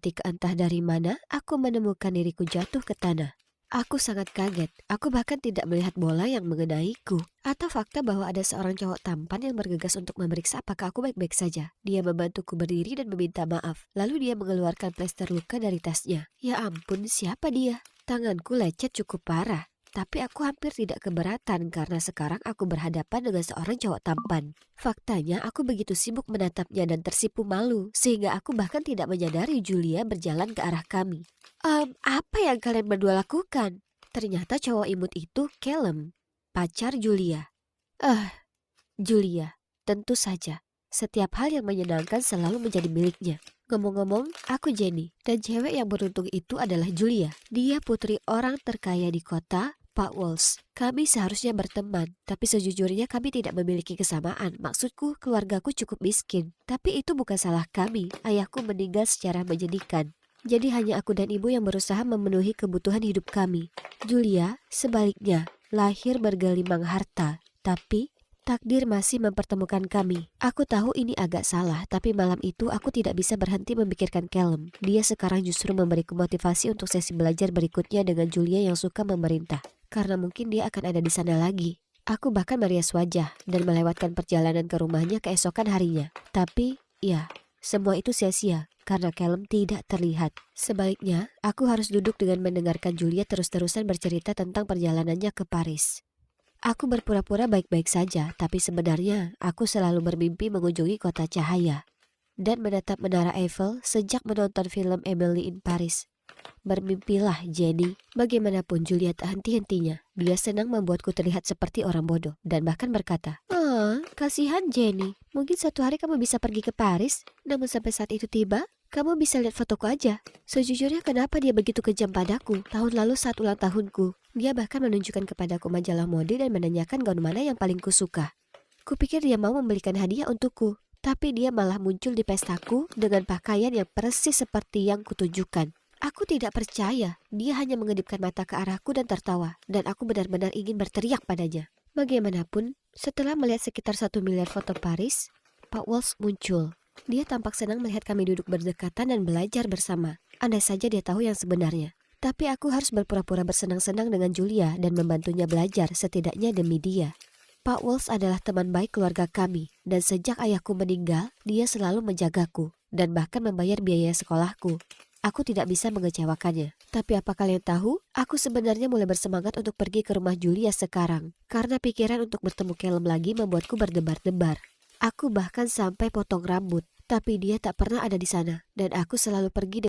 seketika entah dari mana, aku menemukan diriku jatuh ke tanah. Aku sangat kaget, aku bahkan tidak melihat bola yang mengenaiku. Atau fakta bahwa ada seorang cowok tampan yang bergegas untuk memeriksa apakah aku baik-baik saja. Dia membantuku berdiri dan meminta maaf. Lalu dia mengeluarkan plester luka dari tasnya. Ya ampun, siapa dia? Tanganku lecet cukup parah. Tapi aku hampir tidak keberatan karena sekarang aku berhadapan dengan seorang cowok tampan. Faktanya aku begitu sibuk menatapnya dan tersipu malu, sehingga aku bahkan tidak menyadari Julia berjalan ke arah kami. Apa yang kalian berdua lakukan? Ternyata cowok imut itu Callum, pacar Julia. Julia, tentu saja. Setiap hal yang menyenangkan selalu menjadi miliknya. Ngomong-ngomong, aku Jenny, dan cewek yang beruntung itu adalah Julia. Dia putri orang terkaya di kota, Pak Walsh. Kami seharusnya berteman, tapi sejujurnya kami tidak memiliki kesamaan. Maksudku, keluargaku cukup miskin. Tapi itu bukan salah kami. Ayahku meninggal secara menyedihkan. Jadi hanya aku dan ibu yang berusaha memenuhi kebutuhan hidup kami. Julia, sebaliknya, lahir bergelimang harta. Tapi takdir masih mempertemukan kami. Aku tahu ini agak salah, tapi malam itu aku tidak bisa berhenti memikirkan Callum. Dia sekarang justru memberiku motivasi untuk sesi belajar berikutnya dengan Julia yang suka memerintah. Karena mungkin dia akan ada di sana lagi. Aku bahkan merias wajah dan melewatkan perjalanan ke rumahnya keesokan harinya. Tapi, ya, semua itu sia-sia karena Callum tidak terlihat. Sebaliknya, aku harus duduk dengan mendengarkan Julia terus-terusan bercerita tentang perjalanannya ke Paris. Aku berpura-pura baik-baik saja, tapi sebenarnya aku selalu bermimpi mengunjungi kota cahaya dan menatap menara Eiffel sejak menonton film Emily in Paris. Bermimpilah, Jenny. Bagaimanapun Julia tak henti-hentinya. Dia senang membuatku terlihat seperti orang bodoh dan bahkan berkata, kasihan Jenny. Mungkin suatu hari kamu bisa pergi ke Paris. Namun sampai saat itu tiba, kamu bisa lihat fotoku aja. Sejujurnya kenapa dia begitu kejam padaku? Tahun lalu saat ulang tahunku, dia bahkan menunjukkan kepadaku majalah mode dan menanyakan gaun mana yang paling kusuka. Kupikir dia mau membelikan hadiah untukku, tapi dia malah muncul di pestaku dengan pakaian yang persis seperti yang kutunjukkan. Aku tidak percaya, dia hanya mengedipkan mata ke arahku dan tertawa, dan aku benar-benar ingin berteriak padanya. Bagaimanapun, setelah melihat sekitar 1 miliar foto Paris, Pak Walsh muncul. Dia tampak senang melihat kami duduk berdekatan dan belajar bersama. Andai saja dia tahu yang sebenarnya. Tapi aku harus berpura-pura bersenang-senang dengan Julia dan membantunya belajar setidaknya demi dia. Pak Walsh adalah teman baik keluarga kami, dan sejak ayahku meninggal, dia selalu menjagaku dan bahkan membayar biaya sekolahku. Aku tidak bisa mengecewakannya. Tapi apa kalian tahu? Aku sebenarnya mulai bersemangat untuk pergi ke rumah Julia sekarang. Karena pikiran untuk bertemu Callum lagi membuatku berdebar-debar. Aku bahkan sampai potong rambut. Tapi dia tak pernah ada di sana. Dan aku selalu pergi